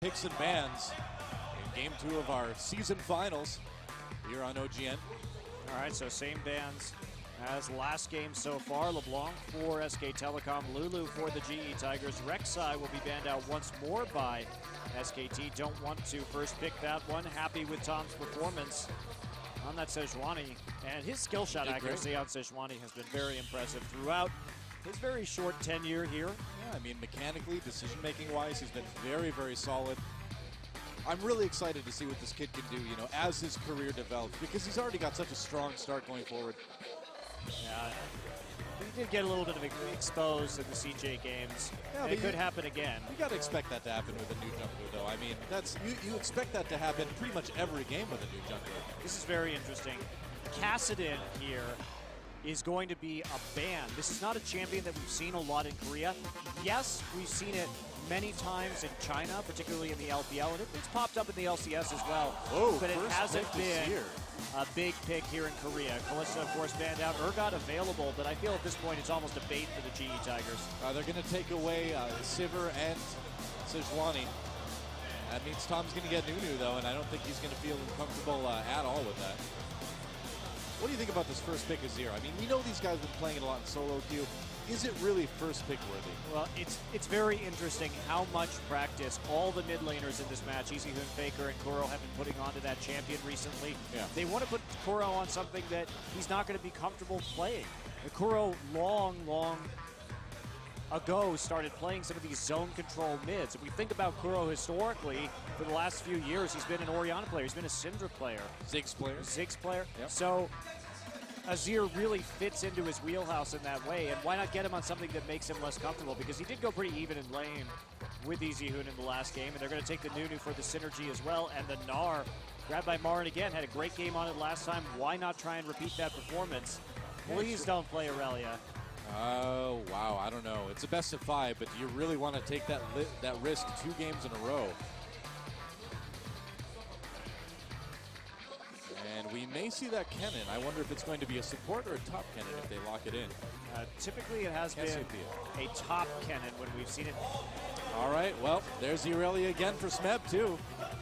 Picks and bans in Game 2 of our season finals here on OGN. All right, so same bans as last game so far. LeBlanc for SK Telecom, Lulu for the GE Tigers. Rek'Sai will be banned out once more by SKT. Don't want to first pick that one. Happy with Tom's performance on that Sejuani. And his skill shot accuracy on Sejuani has been very impressive throughout his very short tenure here. Yeah, I mean, mechanically, decision-making wise, he's been very, very solid. I'm really excited to see what this kid can do, you know, as his career develops, because he's already got such a strong start going forward. Yeah, he did get a little bit of exposed in the CJ games. Yeah, it could happen again. You got to expect that to happen with a new jungler, though. I mean, that's you expect that to happen pretty much every game with a new jungler. This is very interesting. Kassadin here is going to be a ban. This is not a champion that we've seen a lot in Korea. Yes, we've seen it many times in China, particularly in the LPL, and it's popped up in the LCS as well. Whoa, but it hasn't been a big pick here in Korea. Kalista, of course, banned out. Urgot available, but I feel at this point it's almost a bait for the GE Tigers. They're going to take away Sivir and Sejuani. That means Tom's going to get Nunu, though, and I don't think he's going to feel comfortable at all with that. What do you think about this first pick of Azir? I mean, we know these guys have been playing it a lot in solo queue. Is it really first pick worthy? Well, it's very interesting how much practice all the mid laners in this match, EasyHoon, Faker, and Kuro, have been putting onto that champion recently. Yeah. They want to put Kuro on something that he's not going to be comfortable playing. Kuro long ago started playing some of these zone control mids. If we think about Kuro historically, for the last few years, he's been an Orianna player. He's been a Syndra player. Ziggs player. Yep. So Azir really fits into his wheelhouse in that way, and why not get him on something that makes him less comfortable? Because he did go pretty even in lane with EasyHoon in the last game, and they're going to take the Nunu for the synergy as well, and the Gnar, grabbed by Marin again, had a great game on it last time. Why not try and repeat that performance? Please don't play Aurelia. Oh, wow, I don't know. It's a best of 5, but do you really want to take that risk 2 games in a row? And we may see that Kennen. I wonder if it's going to be a support or a top Kennen if they lock it in. Typically it has been a top Kennen when we've seen it. All right, well, there's the Aurelia again for Smeb, too.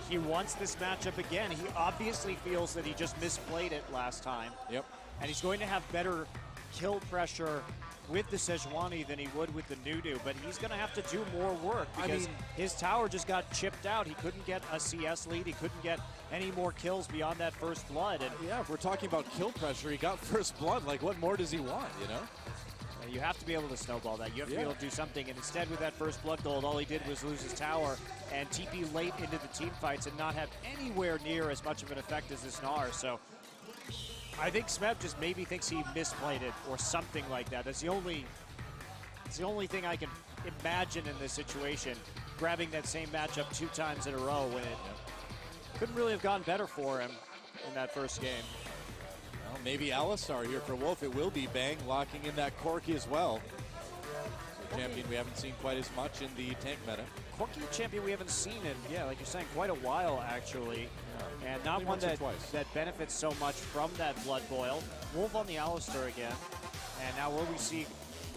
He wants this matchup again. He obviously feels that he just misplayed it last time. Yep. And he's going to have better kill pressure with the Sejuani than he would with the Nunu, but he's going to have to do more work because his tower just got chipped out. He couldn't get a CS lead. He couldn't get any more kills beyond that first blood. And yeah, if we're talking about kill pressure, he got first blood. Like, what more does he want, you know? You have to be able to snowball that. You have to be able to do something. And instead, with that first blood gold, all he did was lose his tower and TP late into the team fights and not have anywhere near as much of an effect as this Gnar. So I think Smeb just maybe thinks he misplayed it or something like that. It's the only thing I can imagine in this situation, grabbing that same matchup 2 times in a row when it couldn't really have gone better for him in that first game. Well, maybe Alistar here for Wolf. It will be Bang locking in that Corki as well. So champion we haven't seen quite as much in the tank meta. Corki champion we haven't seen in, like you're saying, quite a while actually. Yeah. And not one that benefits so much from that blood boil. Wolf on the Alistar again. And now will we see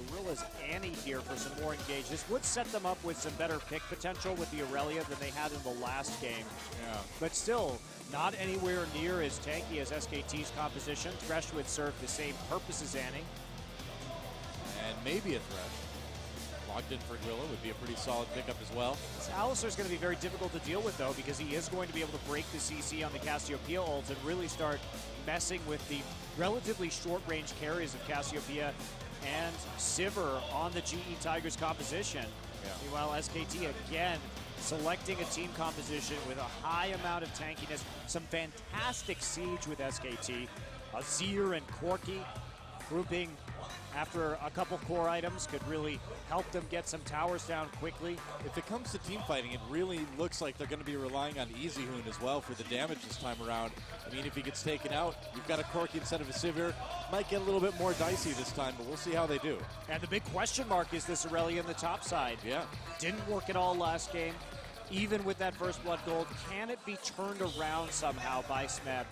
Gorilla's Annie here for some more engage. This would set them up with some better pick potential with the Aurelia than they had in the last game. Yeah. But still, not anywhere near as tanky as SKT's composition. Thresh would serve the same purpose as Annie. And maybe a Thresh. Locked in for Gorilla would be a pretty solid pickup as well. This Alistar's going to be very difficult to deal with, though, because he is going to be able to break the CC on the Cassiopeia ult and really start messing with the relatively short-range carries of Cassiopeia and Sivir on the GE Tigers composition. Yeah. Meanwhile, SKT again selecting a team composition with a high amount of tankiness. Some fantastic siege with SKT. Azir and Corki grouping after a couple core items could really help them get some towers down quickly. If it comes to team fighting, it really looks like they're going to be relying on EasyHoon as well for the damage this time around. I mean, if he gets taken out, you've got a Corki instead of a Sivir. Might get a little bit more dicey this time, but we'll see how they do. And the big question mark is this Aurelia in the top side. Yeah. Didn't work at all last game. Even with that first blood gold, can it be turned around somehow by Smeb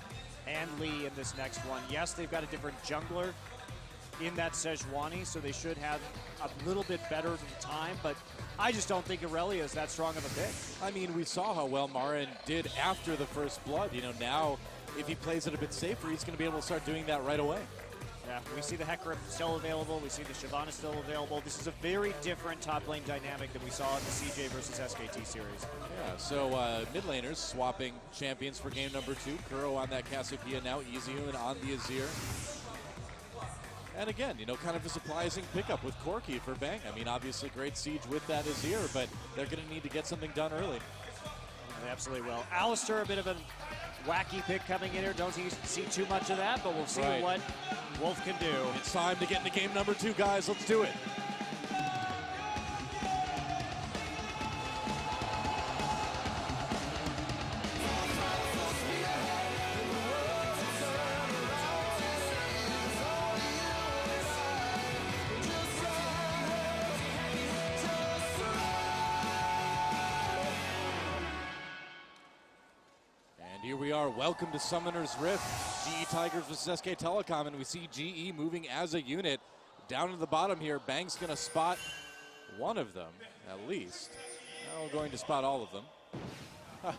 and Lee in this next one? Yes, they've got a different jungler, in that Sejuani, so they should have a little bit better time, but I just don't think Aurelia is that strong of a pick. I mean, we saw how well Marin did after the first blood. You know, now if he plays it a bit safer, he's going to be able to start doing that right away. Yeah, we see the Hecarim still available. We see the Shyvana still available. This is a very different top lane dynamic than we saw in the CJ versus SKT series. Yeah, so mid laners swapping champions for game number 2. Kuro on that Cassiopeia now, Easyhuman on the Azir. And again, you know, kind of a surprising pickup with Corki for Bang. I mean, obviously great siege with that Azir, but they're going to need to get something done early. They absolutely will. Alistair, a bit of a wacky pick coming in here. Don't see too much of that, but we'll see what Wolf can do. It's time to get into game number 2, guys. Let's do it. Here we are. Welcome to Summoner's Rift. GE Tigers versus SK Telecom, and we see GE moving as a unit. Down to the bottom here, Bang's going to spot one of them, at least. Now we're going to spot all of them.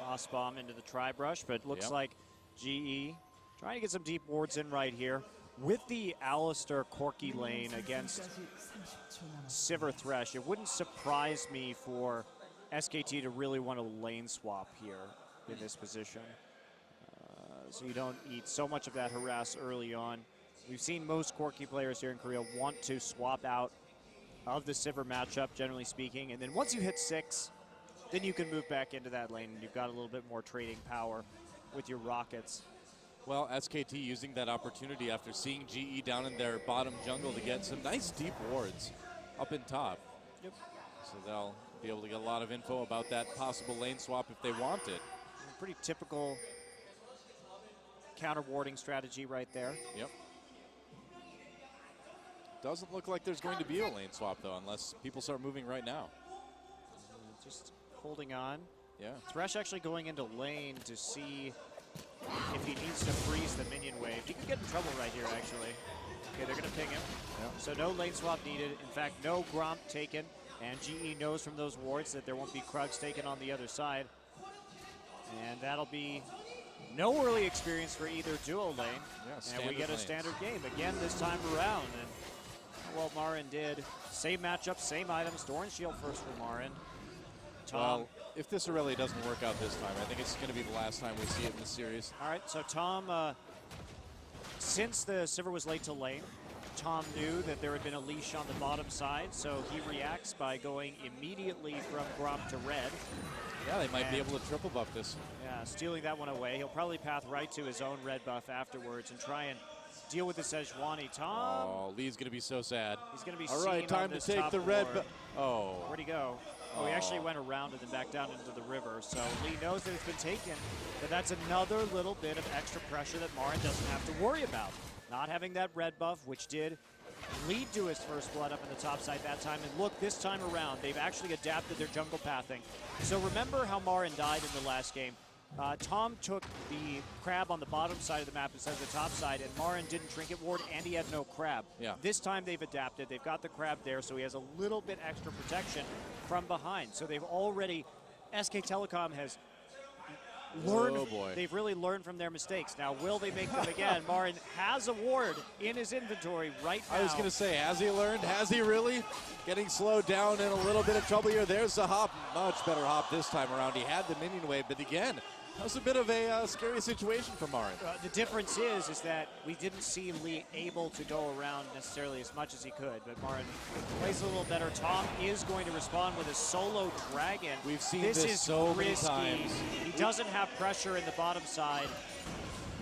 Boss bomb into the tri-brush, but it looks like GE trying to get some deep wards in right here. With the Alistair Corki lane against Sivir Thresh, it wouldn't surprise me for SKT to really want to lane swap here in this position. So you don't eat so much of that harass early on. We've seen most Corki players here in Korea want to swap out of the Sivir matchup, generally speaking. And then once you hit 6, then you can move back into that lane and you've got a little bit more trading power with your rockets. Well, SKT using that opportunity after seeing GE down in their bottom jungle to get some nice deep wards up in top. Yep. So they'll be able to get a lot of info about that possible lane swap if they want it. Pretty typical counter warding strategy right there. Yep. Doesn't look like there's going to be a lane swap though, unless people start moving right now. Just holding on. Yeah. Thresh actually going into lane to see if he needs to freeze the minion wave. He could get in trouble right here, actually. Okay, they're going to ping him. Yep. So no lane swap needed. In fact, no Gromp taken. And GE knows from those wards that there won't be Krugs taken on the other side. And that'll be no early experience for either duo lane. Yeah, and we get a standard game again this time around. And well, Marin did. Same matchup, same items. Doran Shield first for Marin. Tom. Well, if this Aurelia doesn't work out this time, I think it's going to be the last time we see it in the series. All right, so Tom, since the Sivir was late to lane, Tom knew that there had been a leash on the bottom side, so he reacts by going immediately from Gromp to red. Yeah, they might be able to triple buff this. Yeah, stealing that one away. He'll probably path right to his own red buff afterwards and try and deal with the Sejuani. Tom. Oh, Lee's going to be so sad. He's going to be all right, time to take the red buff. Oh. Where'd he go? Oh, he actually went around and then back down into the river. So Lee knows that it's been taken, but that's another little bit of extra pressure that Marin doesn't have to worry about. Not having that red buff, which did lead to his first blood up in the top side that time. And look, this time around, they've actually adapted their jungle pathing. So remember how Marin died in the last game. Tom took the crab on the bottom side of the map instead of the top side, and Marin didn't trinket ward, and he had no crab. Yeah. This time they've adapted. They've got the crab there, so he has a little bit extra protection from behind. So they've already, SK Telecom has learned. Oh boy. They've really learned from their mistakes. Now, will they make them again? Marin has a ward in his inventory right now. I was going to say, has he learned? Has he really? Getting slowed down in a little bit of trouble here. There's the hop. Much better hop this time around. He had the minion wave, but again, that was a bit of a scary situation for Marin. The difference is that we didn't see Lee able to go around necessarily as much as he could, but Marin plays a little better. Tom is going to respond with a solo dragon. We've seen this this is so risky. many times. He doesn't have pressure in the bottom side.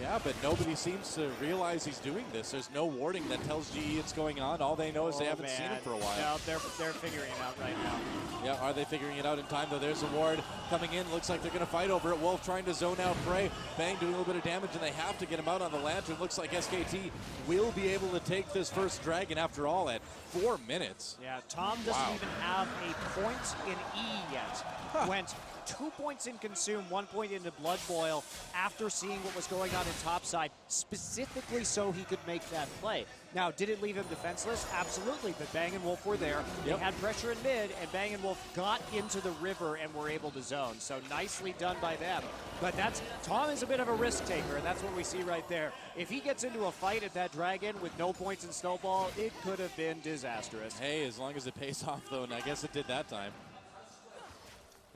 Yeah, but nobody seems to realize he's doing this. There's no warding that tells GE it's going on. All they know is they haven't seen him for a while. No, they're figuring it out right now. Yeah, are they figuring it out in time, though? There's a ward coming in. Looks like they're going to fight over it. Wolf trying to zone out Prey. Bang doing a little bit of damage, and they have to get him out on the lantern. Looks like SKT will be able to take this first dragon after all at 4 minutes. Yeah, Tom doesn't even have a point in E yet. Went 2 points in Consume, 1 point into Blood Boil after seeing what was going on in topside, specifically so he could make that play. Now, did it leave him defenseless? Absolutely, but Bang and Wolf were there. They had pressure in mid, and Bang and Wolf got into the river and were able to zone. So nicely done by them. But Tom is a bit of a risk taker, and that's what we see right there. If he gets into a fight at that Dragon with no points in Snowball, it could have been disastrous. Hey, as long as it pays off, though, and I guess it did that time.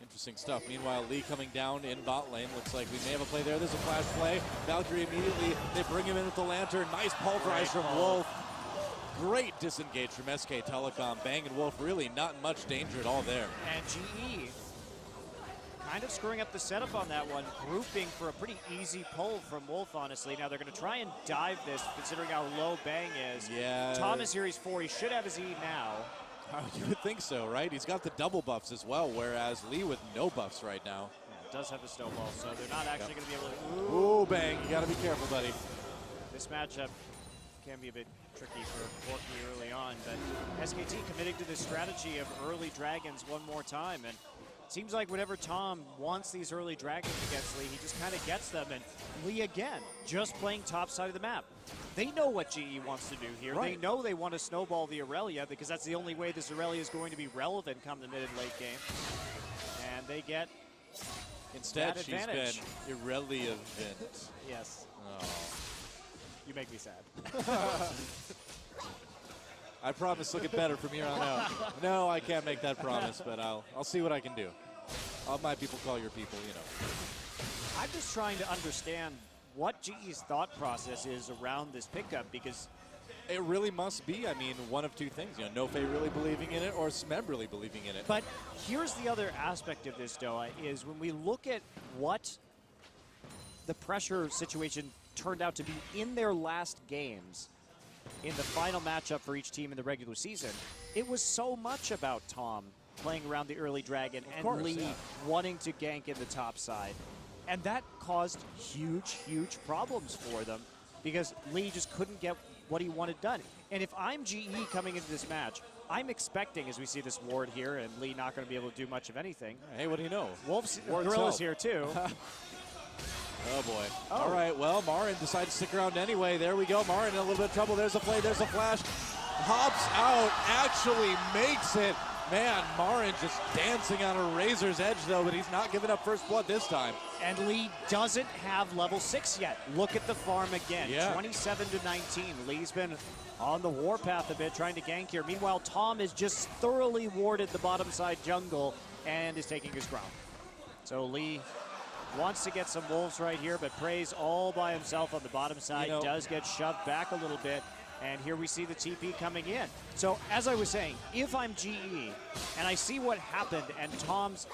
Interesting stuff. Meanwhile, Lee coming down in bot lane. Looks like we may have a play there. There's a flash play. Valkyrie immediately, they bring him in with the lantern. Nice pulverize from Wolf. Great disengage from SK Telecom. Bang and Wolf really not much danger at all there. And GE kind of screwing up the setup on that one, grouping for a pretty easy pull from Wolf, honestly. Now they're going to try and dive this, considering how low Bang is. Yeah. Thomas here, he's 4. He should have his E now. You would think so, right? He's got the double buffs as well, whereas Lee with no buffs right now. Yeah, does have the snowball, so they're not actually going to be able to... Ooh, Bang. You got to be careful, buddy. This matchup can be a bit tricky for Porky early on, but SKT committing to this strategy of early dragons one more time, and it seems like whenever Tom wants these early dragons against Lee, he just kind of gets them, and Lee again, just playing top side of the map. They know what GE wants to do here. Right. They know they want to snowball the Aurelia because that's the only way this Aurelia is going to be relevant come the mid and late game. And they get Instead, she's advantage. been irrelevant. Yes. Oh. You make me sad. I promise look it better from here on out. No, I can't make that promise, but I'll see what I can do. All my people call your people, you know. I'm just trying to understand what GE's thought process is around this pickup, because it really must be, I mean, one of two things. You know, Nofe really believing in it or Smeb really believing in it. But here's the other aspect of this, Doa, is when we look at what the pressure situation turned out to be in their last games, in the final matchup for each team in the regular season, it was so much about Tom playing around the early dragon and Lee wanting to gank in the top side. And that caused huge, huge problems for them because Lee just couldn't get what he wanted done. And if I'm GE coming into this match, I'm expecting, as we see this ward here, and Lee not going to be able to do much of anything. Hey, what do you know? Wolf's Gorilla's here too. Oh boy. Oh. All right, well, Marin decided to stick around anyway. There we go. Marin in a little bit of trouble. There's a play, there's a flash. Hops out, actually makes it. Man, Marin just dancing on a razor's edge, though, but he's not giving up first blood this time. And Lee doesn't have level 6 yet. Look at the farm again, 27 to 19. Lee's been on the warpath a bit, trying to gank here. Meanwhile, Tom has just thoroughly warded the bottom side jungle and is taking his ground. So Lee wants to get some wolves right here, but Prey's all by himself on the bottom side, does get shoved back a little bit. And here we see the TP coming in. So as I was saying, if I'm GE and I see what happened and Tom's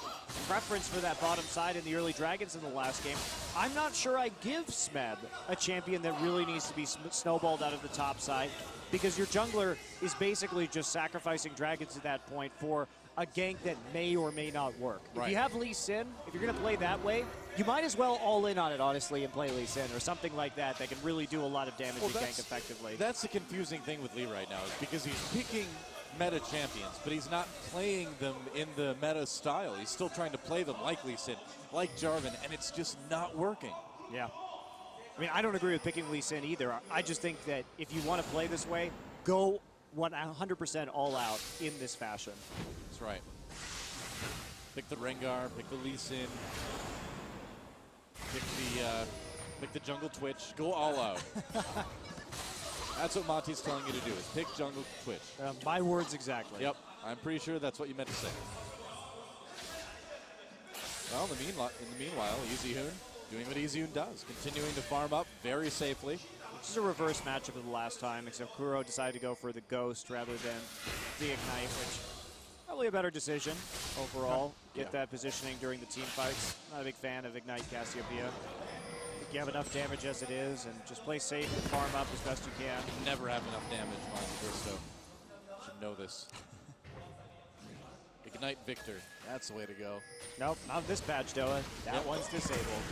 preference for that bottom side in the early dragons in the last game, I'm not sure I give Smeb a champion that really needs to be snowballed out of the top side, because your jungler is basically just sacrificing dragons at that point for a gank that may or may not work. Right. If you have Lee Sin, if you're going to play that way, you might as well all in on it, honestly, and play Lee Sin or something like that that can really do a lot of damage and gank effectively. That's the confusing thing with Lee right now, is because he's picking meta champions, but he's not playing them in the meta style. He's still trying to play them like Lee Sin, like Jarvan, and it's just not working. Yeah. I mean, I don't agree with picking Lee Sin either. I just think that if you want to play this way, go 100% all out in this fashion. That's right. Pick the Rengar, pick the Lee Sin, pick the jungle Twitch, go all out. That's what Monty's telling you to do, is pick jungle Twitch. My words exactly. Yep, I'm pretty sure that's what you meant to say. Well, in the meanwhile, EasyHoon doing what EasyHoon does, continuing to farm up very safely. Which is a reverse matchup of the last time, except Kuro decided to go for the Ghost rather than the Ignite, which probably a better decision overall. Get that positioning during the team fights. Not a big fan of Ignite Cassiopeia. I think you have enough damage as it is, and just play safe and farm up as best you can. Never have enough damage, Monty Bristow. Should know this. Ignite Victor. That's the way to go. Nope, not this patch, Doa. That one's disabled.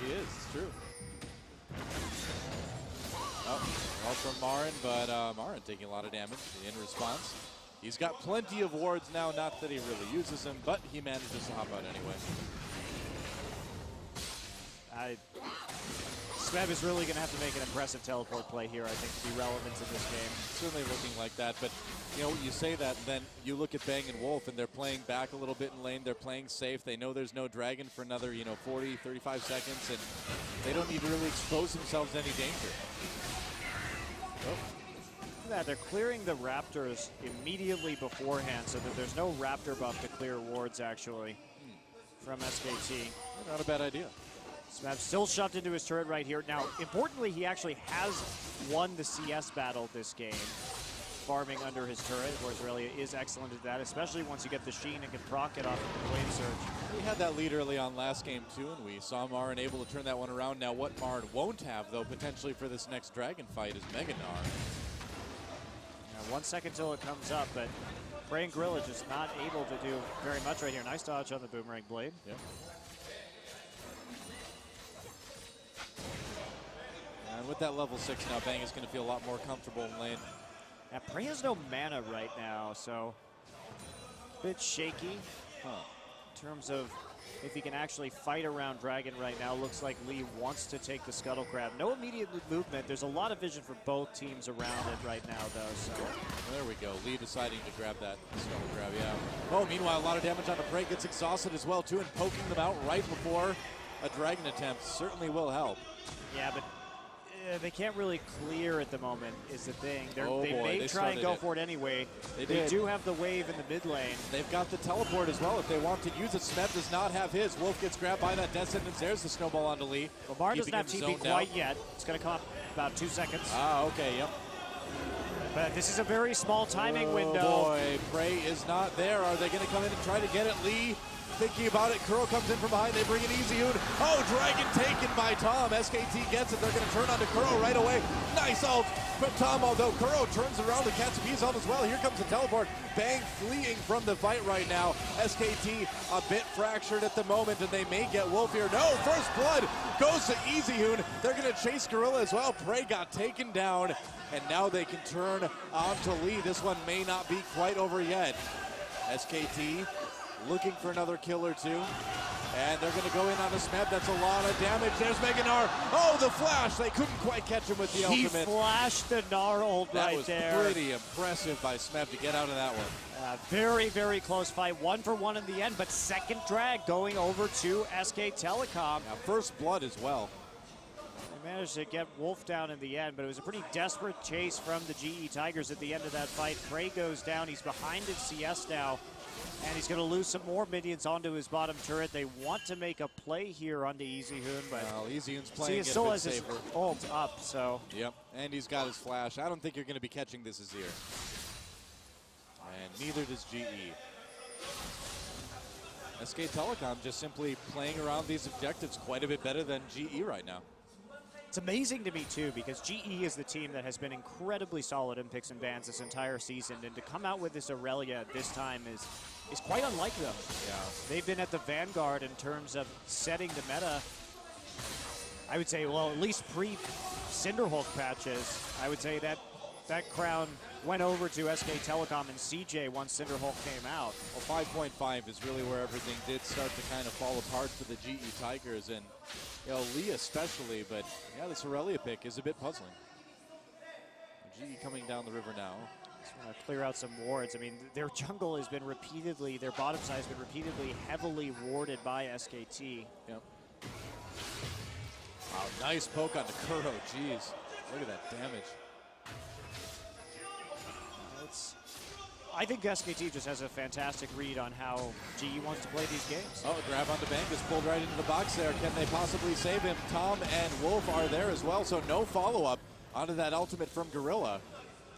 He is, it's true. Oh, all from Marin, but Marin taking a lot of damage in response. He's got plenty of wards now, not that he really uses them, but he manages to hop out anyway. SBENU is really going to have to make an impressive teleport play here, I think, to be relevant in this game. Certainly looking like that, but you know, you say that, and then you look at Bang and Wolf, and they're playing back a little bit in lane. They're playing safe. They know there's no dragon for another, 40, 35 seconds, and they don't need to really expose themselves to any danger. Oh. That they're clearing the Raptors immediately beforehand, so that there's no Raptor buff to clear wards, actually, from SKT. Not a bad idea. SBENU still shoved into his turret right here. Now, importantly, he actually has won the CS battle this game, farming under his turret. Of course, Aurelia is excellent at that, especially once you get the Sheen and can proc it off of the Wave Surge. We had that lead early on last game, too, and we saw Marn able to turn that one around. Now, what Marn won't have, though, potentially for this next dragon fight is Mega Gnar. 1 second till it comes up, but Prey and Gorilla just not able to do very much right here. Nice dodge on the Boomerang Blade. Yep. And with that level 6 now, Bang is going to feel a lot more comfortable in lane. Now, Prey has no mana right now, so a bit shaky in terms of if he can actually fight around Dragon right now. Looks like Lee wants to take the Scuttle Crab. No immediate movement. There's a lot of vision for both teams around it right now, though. So there we go. Lee deciding to grab that Scuttle Crab, yeah. Oh, meanwhile, a lot of damage on the Prey. Gets exhausted as well, too, and poking them out right before a Dragon attempt certainly will help. Yeah, but they can't really clear at the moment is the thing. They they try and go for it anyway. They do have the wave in the mid lane. They've got the teleport as well if they want to use it. SBENU does not have his. Wolf gets grabbed by that Death Sentence. There's the snowball onto Lee. Well, Marn doesn't have TP quite yet. It's going to come up about 2 seconds. Ah, okay, yep. But this is a very small timing window. Oh boy, Prey is not there. Are they going to come in and try to get it? Lee thinking about it. Kuro comes in from behind. They bring in EasyHoon. Oh, Dragon taken by Tom. SKT gets it. They're going to turn onto Kuro right away. Nice ult from Tom, although Kuro turns around to catch B's ult as well. Here comes the teleport. Bang fleeing from the fight right now. SKT a bit fractured at the moment, and they may get Wolf here. No, first blood goes to EasyHoon. They're going to chase Gorilla as well. Prey got taken down, and now they can turn onto Lee. This one may not be quite over yet. SKT looking for another kill or two. And they're going to go in on a SBENU. That's a lot of damage. There's Mega Gnar. Oh, the flash. They couldn't quite catch him with the ultimate. He flashed the Gnar ult right there. That was pretty impressive by SBENU to get out of that one. Very, very close fight. 1 for 1 in the end, but second drag going over to SK Telecom. Now, first blood as well. They managed to get Wolf down in the end, but it was a pretty desperate chase from the GE Tigers at the end of that fight. Prey goes down. He's behind in CS now. And he's going to lose some more minions onto his bottom turret. They want to make a play here onto EasyHoon, but EasyHoon's playing it still a bit has safer. his ult up, so. Yep, and he's got his flash. I don't think you're going to be catching this Azir. And neither does GE. SK Telecom just simply playing around these objectives quite a bit better than GE right now. It's amazing to me, too, because GE is the team that has been incredibly solid in picks and bans this entire season, and to come out with this Aurelia at this time is quite unlike them. Yeah. They've been at the vanguard in terms of setting the meta. I would say, well, at least pre-Cinderhulk patches, I would say that crown went over to SK Telecom and CJ once Cinderhulk came out. Well, 5.5 is really where everything did start to kind of fall apart for the GE Tigers, and Lee especially, but yeah, this Aurelia pick is a bit puzzling. GE coming down the river now. Just want to clear out some wards. I mean, their jungle has been repeatedly, their bottom side has been repeatedly heavily warded by SKT. Yep. Wow, nice poke on the Kuro. Jeez, look at that damage. I think SKT just has a fantastic read on how GE wants to play these games. Oh, grab onto Bang, just pulled right into the box there. Can they possibly save him? Tom and Wolf are there as well, so no follow-up onto that ultimate from Gorilla.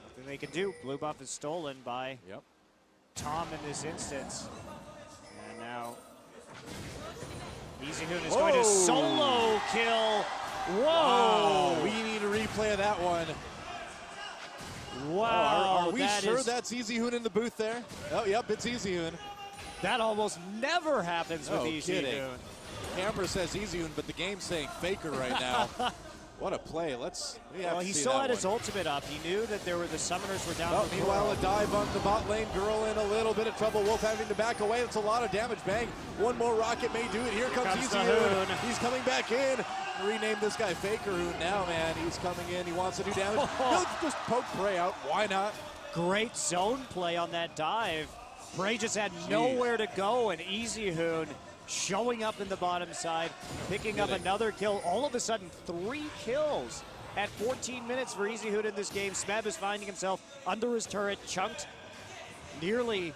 Nothing they can do. Blue buff is stolen by Tom in this instance. And now EasyHoon is going to solo kill. Whoa! Wow. We need a replay of that one. Wow, are we sure that's EasyHoon in the booth there? Oh, yep, it's EasyHoon. That almost never happens with EasyHoon. Camera says EasyHoon, but the game's saying Faker right now. What a play. Well, he still had his ultimate up. He knew that the summoners were down. Oh, meanwhile, a dive on the bot lane. Girl in a little bit of trouble. Wolf having to back away. That's a lot of damage. Bang. One more rocket may do it. Here comes Easy Hoon. He's coming back in. Rename this guy Faker Hoon now, man. He's coming in. He wants to do damage. He'll just poke Prey out. Why not? Great zone play on that dive. Prey just had nowhere to go, and Easy Hoon showing up in the bottom side, picking up another kill. All of a sudden, 3 kills at 14 minutes for Easy Hoon in this game. Smeb is finding himself under his turret, chunked nearly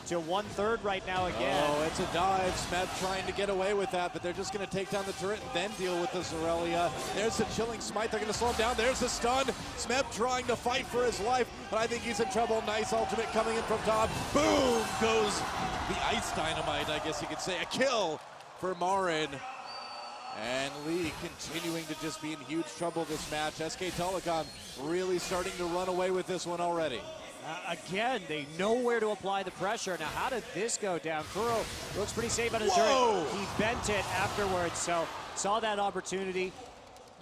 to 1/3 right now again. Oh, it's a dive. Smeb trying to get away with that, but they're just going to take down the turret and then deal with the Zorelia. There's the chilling smite. They're going to slow him down. There's the stun. Smeb trying to fight for his life, but I think he's in trouble. Nice ultimate coming in from top. Boom goes the ice dynamite, I guess you could say. A kill for Marin. And Lee continuing to just be in huge trouble this match. SK Telecom really starting to run away with this one already. Again, they know where to apply the pressure. Now, how did this go down? Kuro looks pretty safe on his turret. He bent it afterwards, so saw that opportunity,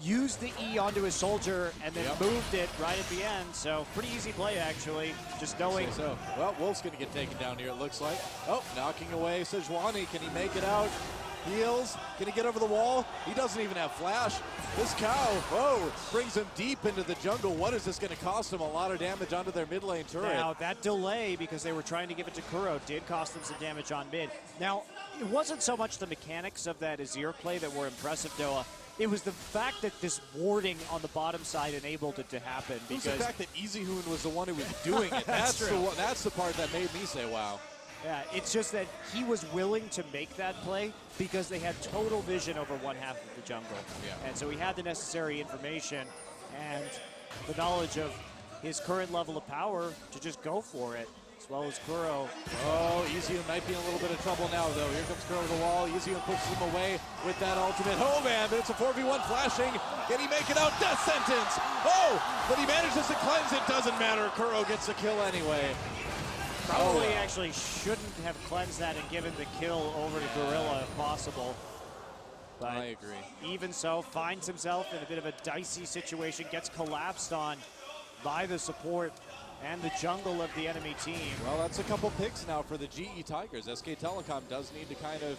used the E onto his soldier, and then moved it right at the end. So pretty easy play, actually, just knowing. So, well, Wolf's going to get taken down here, it looks like. Oh, knocking away Sejuani. Can he make it out? Heals. Can he get over the wall? He doesn't even have flash. This cow, brings him deep into the jungle. What is this going to cost him? A lot of damage onto their mid lane turret. Now, that delay, because they were trying to give it to Kuro, did cost them some damage on mid. Now, it wasn't so much the mechanics of that Azir play that were impressive, Noah. It was the fact that this warding on the bottom side enabled it to happen. It was the fact that Easy Hoon was the one who was doing it. That's the part that made me say, wow. Yeah, it's just that he was willing to make that play because they had total vision over one half of the jungle. Yeah. And so he had the necessary information and the knowledge of his current level of power to just go for it, as well as Kuro. Oh, Easy Hoon might be in a little bit of trouble now, though. Here comes Kuro to the wall. Easy Hoon pushes him away with that ultimate. Oh, man, but it's a 4v1 flashing. Can he make it out? Death sentence! Oh, but he manages to cleanse it. Doesn't matter. Kuro gets the kill anyway. Probably actually shouldn't have cleansed that and given the kill over to Gorilla if possible. But I agree. Even so, finds himself in a bit of a dicey situation, gets collapsed on by the support and the jungle of the enemy team. Well, that's a couple picks now for the GE Tigers. SK Telecom does need to kind of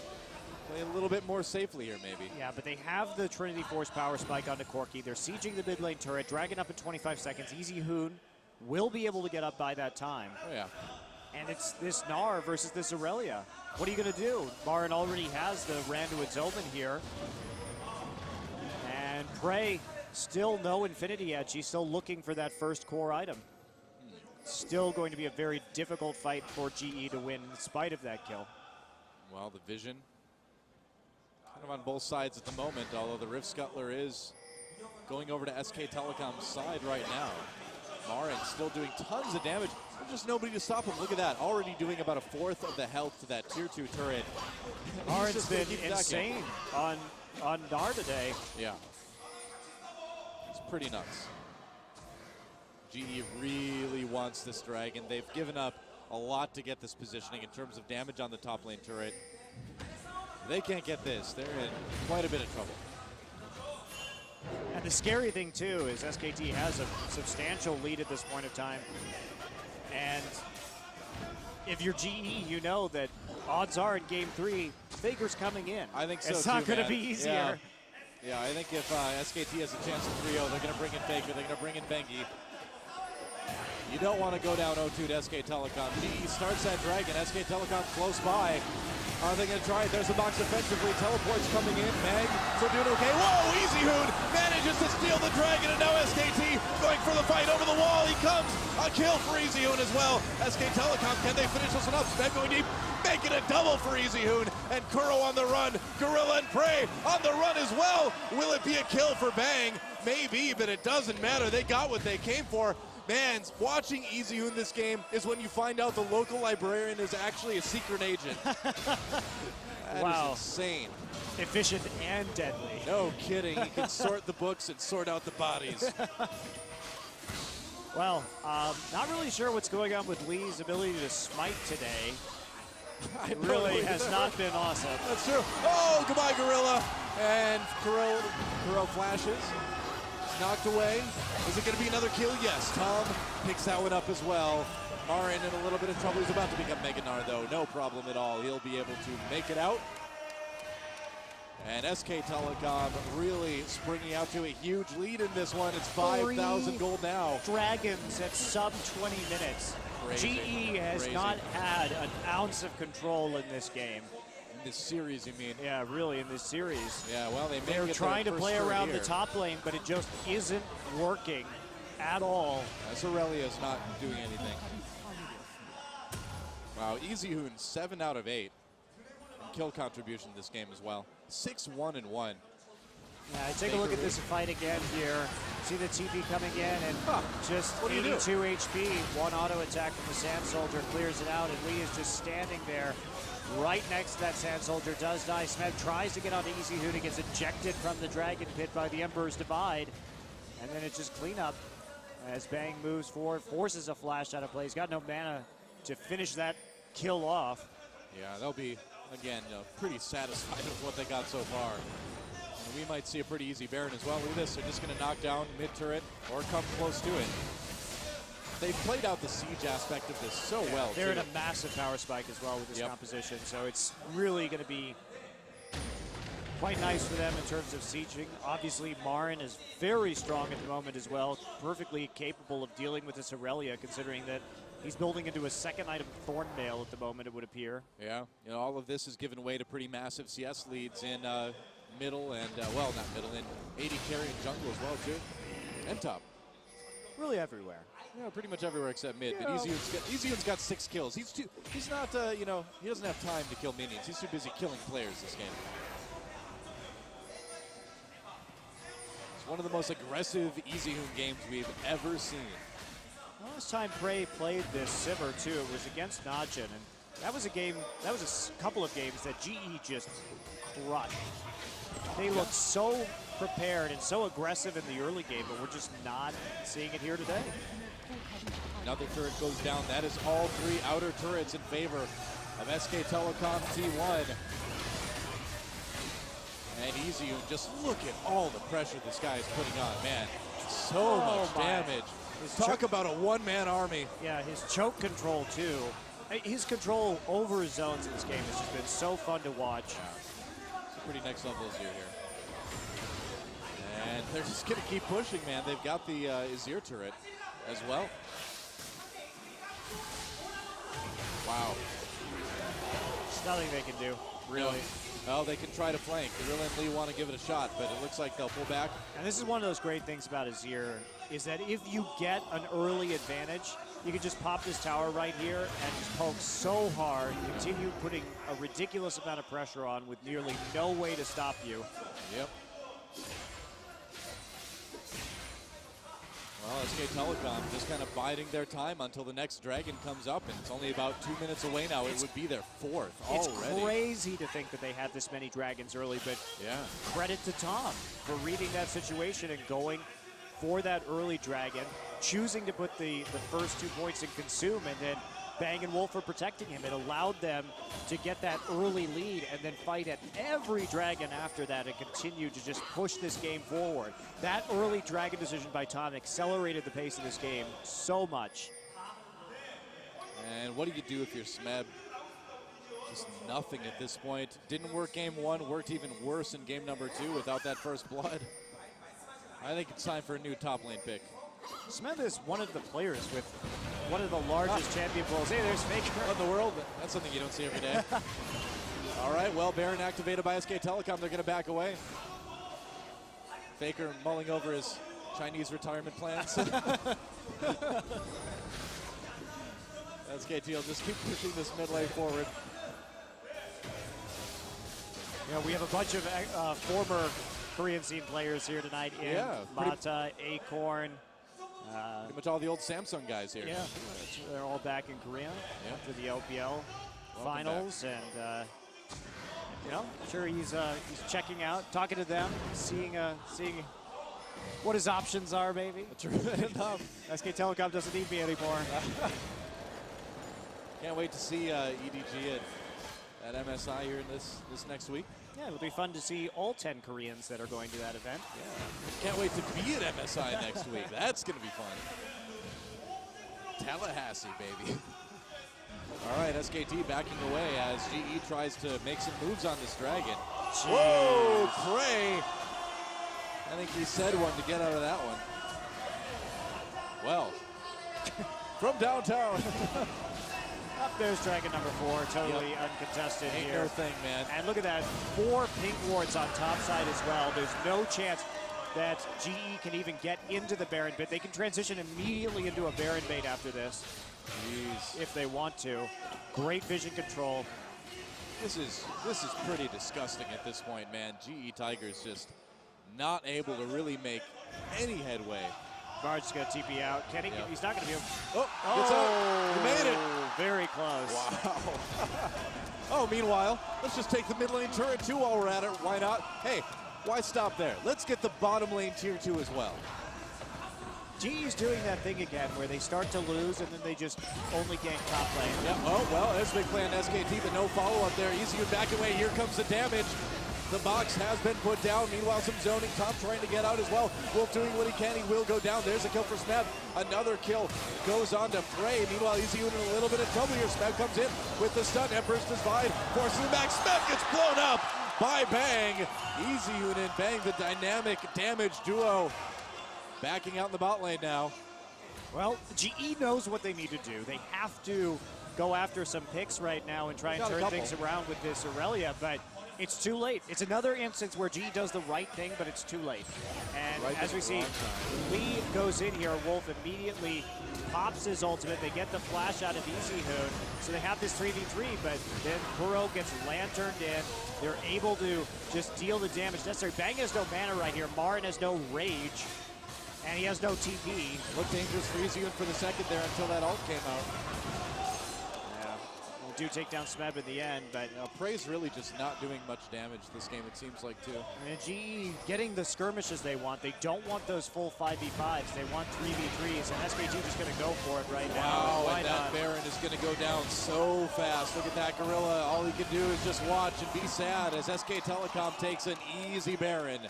play a little bit more safely here, maybe. Yeah, but they have the Trinity Force power spike onto Corki. They're sieging the mid lane turret, dragging up in 25 seconds. Easy Hoon will be able to get up by that time. Oh, yeah. And it's this Gnar versus this Aurelia. What are you going to do? Marin already has the Randuin's Omen here. And Prey, still no Infinity Edge. She's still looking for that first core item. Still going to be a very difficult fight for GE to win in spite of that kill. Well, the vision kind of on both sides at the moment, although the Rift Scuttler is going over to SK Telecom's side right now. Marin still doing tons of damage. There's just nobody to stop him. Look at that. Already doing about 1/4 of the health to that tier 2 turret. Marin's been insane on Gnar today. Yeah. It's pretty nuts. GE really wants this dragon. They've given up a lot to get this positioning in terms of damage on the top lane turret. If they can't get this, they're in quite a bit of trouble. And the scary thing, too, is SKT has a substantial lead at this point of time. And if you're GE, you know that odds are in Game 3, Faker's coming in. I think so, It's not going to be easier. Yeah, I think if SKT has a chance of 3-0, they're going to bring in Faker, they're going to bring in Bengi. You don't want to go down 0-2 to SK Telecom. GE starts that dragon, SK Telecom close by. Are they going to try it? There's the box offensively. Teleport's coming in. Mag, so doing okay. Whoa, Easy Hoon manages to steal the dragon, and now SKT going for the fight over the wall. He comes. A kill for Easy Hoon as well. SK Telecom, can they finish this one up? Sped going deep, making a double for Easy Hoon. And Kuro on the run. Gorilla and Prey on the run as well. Will it be a kill for Bang? Maybe, but it doesn't matter. They got what they came for. Man, watching Easy Hoon this game is when you find out the local librarian is actually a secret agent. That is insane. Efficient and deadly. No kidding. He can sort the books and sort out the bodies. Well, not really sure what's going on with Lee's ability to smite today. It really has not been awesome. That's true. Oh, goodbye, Gorilla. And Kuro flashes. knocked away. Is it going to be another kill? Yes, Tom picks that one up as well. Marin in a little bit of trouble. He's about to become Mega Gnar, though. No problem at all. He'll be able to make it out. And SK Telecom really springing out to a huge lead in this one. It's 5,000 gold now. Dragons at sub 20 minutes. Crazy. GE has not had an ounce of control in this game. In this series, you mean? Yeah, really, in this series. Yeah, well, They're trying to play around the top lane, but it just isn't working at all. Aurelia's not doing anything. Wow, EasyHoon, 7 out of 8. And kill contribution this game as well. 6-1-1. Yeah, take a look at this fight again here. See the TP coming in and just 82 HP. One auto attack from the Sand Soldier clears it out, and Lee is just standing there right next to that Sand Soldier. Does die. Smed tries to get onto EasyHoon. He gets ejected from the Dragon Pit by the Emperor's Divide. And then it's just cleanup as Bang moves forward, forces a flash out of play. He's got no mana to finish that kill off. Yeah, they'll be, again, pretty satisfied with what they got so far. And we might see a pretty easy Baron as well. Look at this. They're just going to knock down mid-turret or come close to it. They've played out the siege aspect of this so well, They're too. in a massive power spike as well with this composition, so it's really going to be quite nice for them in terms of sieging. Obviously, Marin is very strong at the moment as well, perfectly capable of dealing with this Aurelia, considering that he's building into a second item Thornmail at the moment, it would appear. Yeah, all of this has given way to pretty massive CS leads in middle and, well, not middle, in AD carry and jungle as well, too. And top. Really everywhere. Yeah, pretty much everywhere except mid. But EasyHoon's got 6 kills. He's not, he doesn't have time to kill minions. He's too busy killing players this game. It's one of the most aggressive EasyHoon games we've ever seen. Last time Prey played this Sivir too, it was against Najin, and that was a game, that was a couple of games that GE just crushed. They looked so prepared and so aggressive in the early game, but we're just not seeing it here today. Another turret goes down. That is all 3 outer turrets in favor of SK Telecom T1. And EasyHoon, just look at all the pressure this guy is putting on, man. So much damage. Talk about a one-man army. Yeah, his choke control too. His control over his zones in this game has just been so fun to watch. It's a pretty next level as you're here. And they're just going to keep pushing, man. They've got the Azir turret as well. Wow. There's nothing they can do, really. Well, they can try to flank. Gorilla and Lee want to give it a shot, but it looks like they'll pull back. And this is one of those great things about Azir, is that if you get an early advantage, you can just pop this tower right here and just poke so hard, continue putting a ridiculous amount of pressure on with nearly no way to stop you. Yep. Well, SK Telecom just kind of biding their time until the next dragon comes up, and it's only about 2 minutes away now. It would be their 4th already. It's crazy to think that they had this many dragons early, but credit to Tom for reading that situation and going for that early dragon, choosing to put the first 2 points in consume, and then Bang and Wolf are protecting him. It allowed them to get that early lead and then fight at every dragon after that and continue to just push this game forward. That early dragon decision by Tom accelerated the pace of this game so much. And what do you do if you're Smeb? Just nothing at this point. Didn't work game 1, worked even worse in game number 2 without that first blood. I think it's time for a new top lane pick. Smith is one of the players with one of the largest champion pools. Hey, there's Faker. What in the world? That's something you don't see every day. All right, well, Baron activated by SK Telecom. They're going to back away. Faker mulling over his Chinese retirement plans. SKT will just keep pushing this mid lane forward. Yeah, we have a bunch of former Korean scene players here tonight in Mata, Acorn. Pretty much all the old Samsung guys here. Yeah, they're all back in Korea after the LPL finals, and I'm sure he's checking out, talking to them, seeing what his options are, maybe. True enough. SK Telecom doesn't need me anymore. Can't wait to see EDG at MSI here in this next week. Yeah, it'll be fun to see all 10 Koreans that are going to that event. Yeah. Can't wait to be at MSI next week. That's going to be fun. Tallahassee, baby. All right, SKT backing away as GE tries to make some moves on this Dragon. Jeez. Whoa, Prey. I think he said one to get out of that one. Well, from downtown. Up there's Dragon number 4, totally uncontested Ain't here. no thing, man. And look at that, 4 pink wards on top side as well. There's no chance that GE can even get into the Baron bait. They can transition immediately into a Baron bait after this. Jeez. If they want to. Great vision control. This is pretty disgusting at this point, man. GE Tigers just not able to really make any headway. Bard's going to TP out. Kenny, he's not going to be able. Oh, gets out. He made it. Very close. Wow. Oh, meanwhile, let's just take the mid lane turret too while we're at it. Why not? Hey, why stop there? Let's get the bottom lane tier 2 as well. GE's doing that thing again where they start to lose and then they just only gank top lane. Yeah, oh, well, as they play on SKT, but no follow-up there. Easy back away. Here comes the damage. The box has been put down. Meanwhile, some zoning. Top trying to get out as well. Wolf doing what he can. He will go down. There's a kill for Smeb. Another kill goes on to Prey. Meanwhile, Easy in a little bit of trouble here. Smeb comes in with the stun. Emperor's Divide forces him back. Smeb gets blown up by Bang. Easy Unit, Bang, the dynamic damage duo. Backing out in the bot lane now. Well, GE knows what they need to do. They have to go after some picks right now and try and turn things around with this Aurelia, but it's too late. It's another instance where GE does the right thing, but it's too late. And right, as we see, Lee goes in here. Wolf immediately pops his ultimate. They get the flash out of Easy Hoon. So they have this 3v3, but then Kuro gets lanterned in. They're able to just deal the damage necessary. Bang has no mana right here. Marin has no rage. And he has no TP. Looked dangerous for Easy Unit for the second there until that ult came out. Yeah, we'll do take down Smeb in the end, but Prey's really just not doing much damage this game, it seems like, too. And GE getting the skirmishes they want. They don't want those full 5v5s. They want 3v3s, and SKT just going to go for it right now. Wow, Why and not? that Baron is going to go down so fast. Look at that Gorilla. All he can do is just watch and be sad as SK Telecom takes an easy Baron.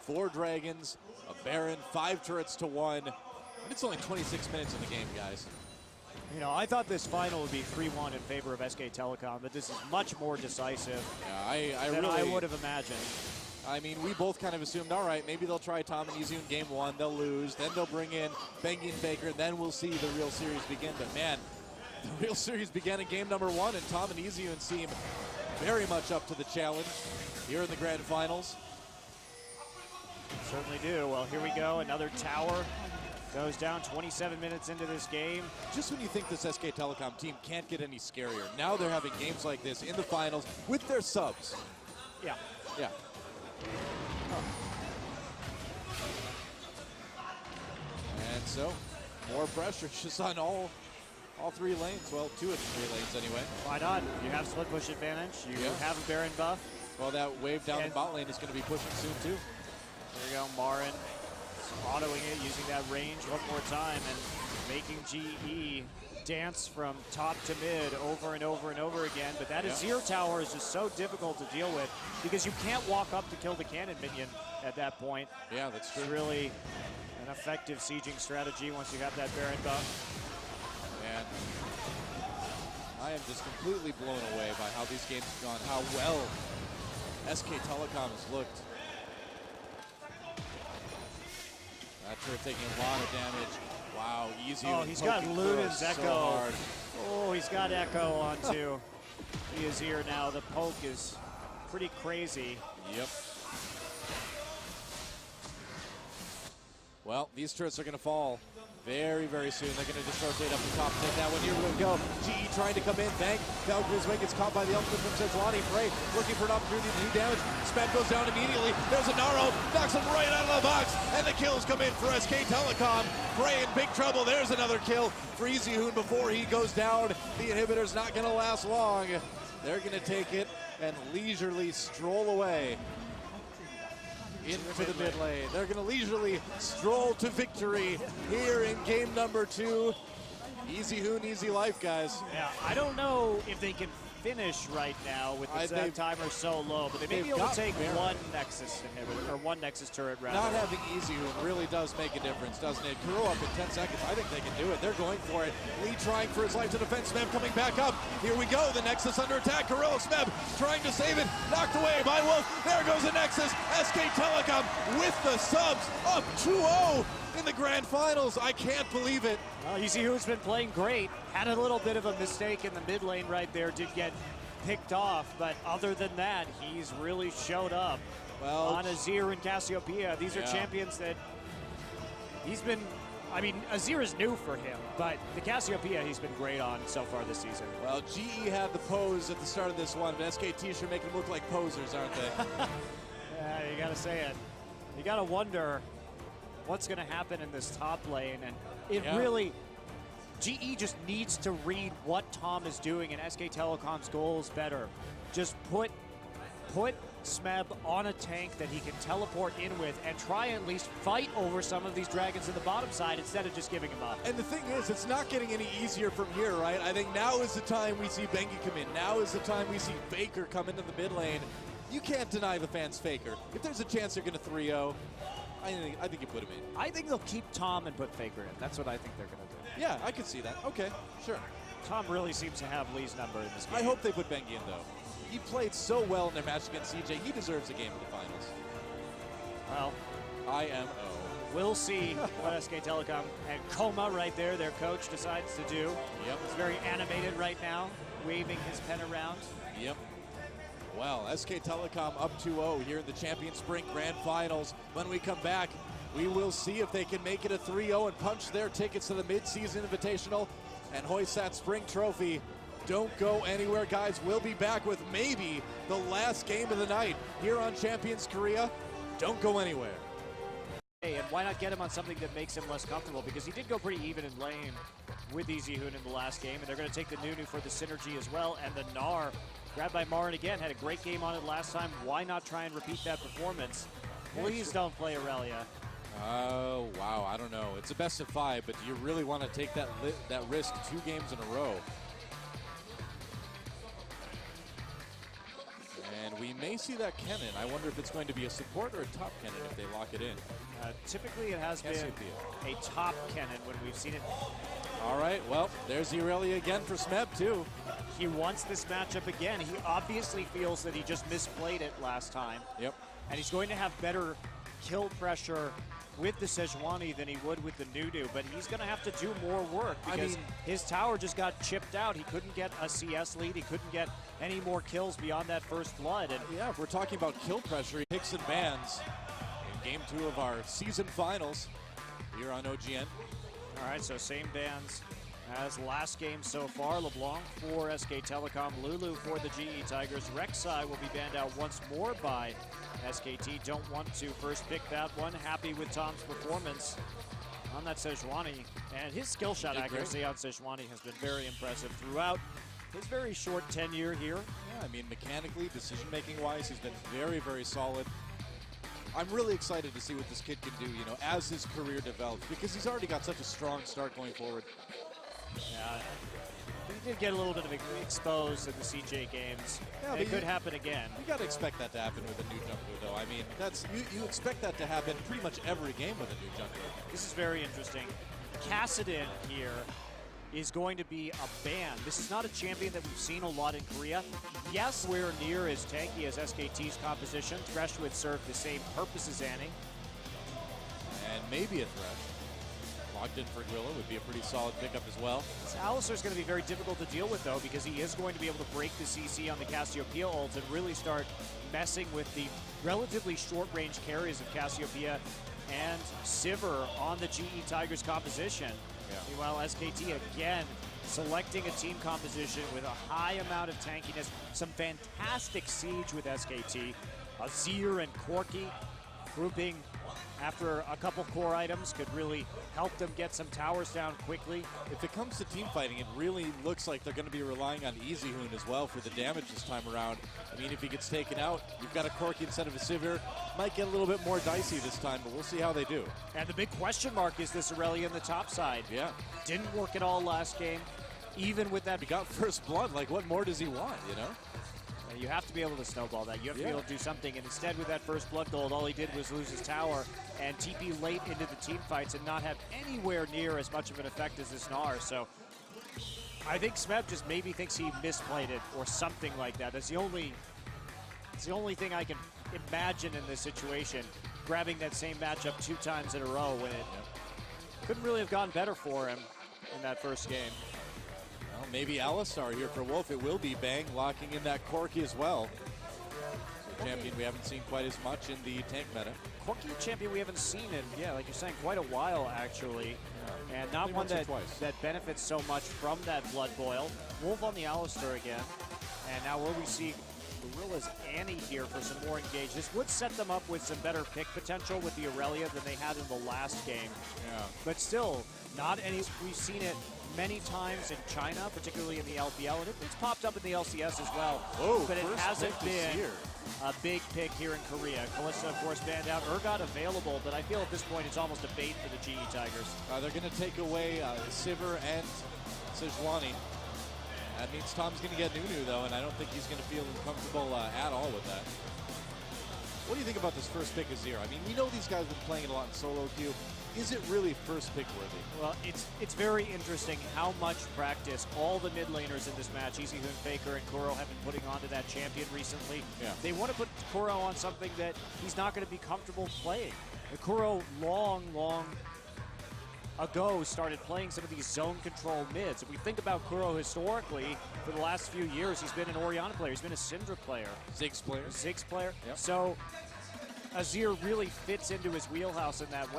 4 dragons, a Baron, 5 turrets to 1. And it's only 26 minutes in the game, guys. You know, I thought this final would be 3-1 in favor of SK Telecom, but this is much more decisive than I would have imagined. I mean, we both kind of assumed, all right, maybe they'll try Tom and Easy in game 1, they'll lose, then they'll bring in Bengi and Baker, and then we'll see the real series begin. But man, the real series began in game number 1, and Tom and Easy seem very much up to the challenge here in the grand finals. Certainly do. Well, here we go. Another tower goes down 27 minutes into this game. Just when you think this SK Telecom team can't get any scarier, now they're having games like this in the finals with their subs. Yeah. Yeah. And so, more pressure just on all 3 lanes. Well, 2 of the 3 lanes anyway. Why not? You have split push advantage. You have a Baron buff. Well, that wave down the bot lane is going to be pushing soon too. There we go, Marin autoing it, using that range one more time, and making GE dance from top to mid over and over and over again. But that Azir tower is just so difficult to deal with because you can't walk up to kill the cannon minion at that point. Yeah, that's true. It's really an effective sieging strategy once you have that Baron buff. Man, I am just completely blown away by how these games have gone, how well SK Telecom has looked. That turret taking a lot of damage. Wow, Easy. Oh, he's got Luden's Echo. So hard. Oh, he's got Echo onto the Azir now. The poke is pretty crazy. Yep. Well, these turrets are going to fall very, very soon. They're going to just rotate up the top. Take that one. Here we go. GE trying to come in. Bang. Valkyrie's wing gets caught by the ultimate from Sejuani. Prey looking for an opportunity to do damage. Sped goes down immediately. There's a Naro. Knocks him right out of the box. And the kills come in for SK Telecom. Prey in big trouble. There's another kill for Easy Hoon before he goes down. The inhibitor's not going to last long. They're going to take it and leisurely stroll away into the mid lane. They're going to leisurely stroll to victory here in game number 2. Easy Hoon, easy life, guys. Yeah, I don't know if they can finish right now with the timer so low, but they may be able to take one Nexus inhibitor, or one Nexus turret rather. Not having Easy really does make a difference, doesn't it? Kuro up in 10 seconds. I think they can do it. They're going for it. Lee trying for his life to defend. Smeb coming back up. Here we go. The Nexus under attack. Kuro, Smeb trying to save it. Knocked away by Wolf. There goes the Nexus. SK Telecom with the subs up 2-0 in the grand finals. I can't believe it. Well, you see who's been playing great. Had a little bit of a mistake in the mid lane right there. Did get picked off, but other than that, he's really showed up. Well, on Azir and Cassiopeia. These are champions that he's been, I mean, Azir is new for him, but the Cassiopeia he's been great on so far this season. Well, GE had the pose at the start of this one, but SKT sure make them look like posers, aren't they? Yeah, you gotta say it. You gotta wonder what's gonna happen in this top lane, and it really, GE just needs to read what Tom is doing, and SK Telecom's goal is better. Just put Smeb on a tank that he can teleport in with and try and at least fight over some of these dragons in the bottom side instead of just giving him up. And the thing is, it's not getting any easier from here, right? I think now is the time we see Bengi come in. Now is the time we see Faker come into the mid lane. You can't deny the fans Faker. If there's a chance they're going to 3-0, I think you put him in. I think they'll keep Tom and put Faker in. That's what I think they're going to do. Yeah, I could see that. Okay, sure. Tom really seems to have Lee's number in this game. I hope they put Bengi in, though. He played so well in their match against CJ. He deserves a game in the finals. Well, IMO. We'll see what SK Telecom and Koma right there, their coach, decides to do. Yep. He's very animated right now, waving his pen around. Yep. Well, SK Telecom up 2-0 here in the Champion Spring Grand Finals. When we come back, we will see if they can make it a 3-0 and punch their tickets to the mid-season invitational and hoist that spring trophy. Don't go anywhere, guys. We'll be back with maybe the last game of the night here on Champions Korea. Don't go anywhere. And why not get him on something that makes him less comfortable? Because he did go pretty even in lane with Easyhoon in the last game, and they're going to take the Nunu for the synergy as well. And the Gnar, grabbed by Marin again, had a great game on it last time. Why not try and repeat that performance? Please don't play Aurelia. Oh, wow, I don't know. It's a best of 5, but do you really want to take that risk 2 games in a row? And we may see that Kennen. I wonder if it's going to be a support or a top Kennen if they lock it in. Typically it has been a top Kennen when we've seen it. All right, well, there's the Aurelia again for Smeb, too. He wants this matchup again. He obviously feels that he just misplayed it last time. Yep. And he's going to have better kill pressure with the Sejuani than he would with the Nunu, but he's going to have to do more work because his tower just got chipped out. He couldn't get a CS lead. He couldn't get any more kills beyond that first blood. And yeah, if we're talking about kill pressure, he picks and bans in game 2 of our season finals here on OGN. All right, so same bans as last game so far. LeBlanc for SK Telecom, Lulu for the GE Tigers. Rek'Sai will be banned out once more by SKT. Don't want to first pick that one. Happy with Tom's performance on that Sejuani. And his skill shot accuracy on Sejuani has been very impressive throughout his very short tenure here. Yeah, I mean, mechanically, decision-making wise, he's been very, very solid. I'm really excited to see what this kid can do, you know, as his career develops, because he's already got such a strong start going forward. Yeah, he did get a little bit of exposed in the CJ games. Yeah, it could happen again. You got to expect that to happen with a new jungler, though. I mean, that's you expect that to happen pretty much every game with a new jungler. This is very interesting. Kassadin here is going to be a ban. This is not a champion that we've seen a lot in Korea. Yes, we're near as tanky as SKT's composition. Thresh would serve the same purpose as Annie. And maybe a Thresh. Locked in for Gorilla would be a pretty solid pickup as well. This Alistar's going to be very difficult to deal with, though, because he is going to be able to break the CC on the Cassiopeia ult and really start messing with the relatively short-range carries of Cassiopeia and Sivir on the GE Tigers composition. Yeah. Meanwhile, SKT again selecting a team composition with a high amount of tankiness. Some fantastic siege with SKT. Azir and Corki grouping after a couple core items could really help them get some towers down quickly. If it comes to team fighting, it really looks like they're going to be relying on Easyhoon as well for the damage this time around. I mean, if he gets taken out, you've got a Corki instead of a Sivir. Might get a little bit more dicey this time, but we'll see how they do. And the big question mark is this Aurelia in the top side. Yeah. Didn't work at all last game. even with that, He got first blood. Like, what more does he want, you know? you have to be able to snowball that. You have to be able to do something. And instead, with that first blood gold, all he did was lose his tower and TP late into the team fights and not have anywhere near as much of an effect as this Gnar. So I think Smeb just maybe thinks he misplayed it or something like that. It's the only thing I can imagine in this situation, grabbing that same matchup 2 times in a row when it couldn't really have gone better for him in that first game. Well, maybe Alistar here for Wolf. It will be Bang locking in that Corki as well. So champion we haven't seen quite as much in the tank meta. Corki champion we haven't seen in, like you're saying, quite a while actually. And not one that benefits so much from that blood boil. Wolf on the Alistar again. And now will we see Gorilla's Annie here for some more engage. This would set them up with some better pick potential with the Aurelia than they had in the last game. Yeah. But still, not any. We've seen it many times in China, particularly in the LPL, and it's popped up in the LCS as well. Whoa, but it hasn't been here. A big pick here in Korea. Kalista, of course, banned out. Urgot available, but I feel at this point it's almost a bait for the GE Tigers. They're going to take away Sivir and Sejuani. That means Tom's going to get Nunu, though, and I don't think he's going to feel uncomfortable at all with that. What do you think about this first pick of Zero? I mean, we know these guys have been playing it a lot in solo queue. Is it really first pick worthy? Well, it's very interesting how much practice all the mid laners in this match, Easyhoon, Faker, and Kuro, have been putting onto that champion recently. Yeah. They want to put Kuro on something that he's not going to be comfortable playing. And Kuro long ago started playing some of these zone control mids. If we think about Kuro historically, for the last few years, he's been an Orianna player. He's been a Syndra player. Ziggs player. Yep. So Azir really fits into his wheelhouse in that way.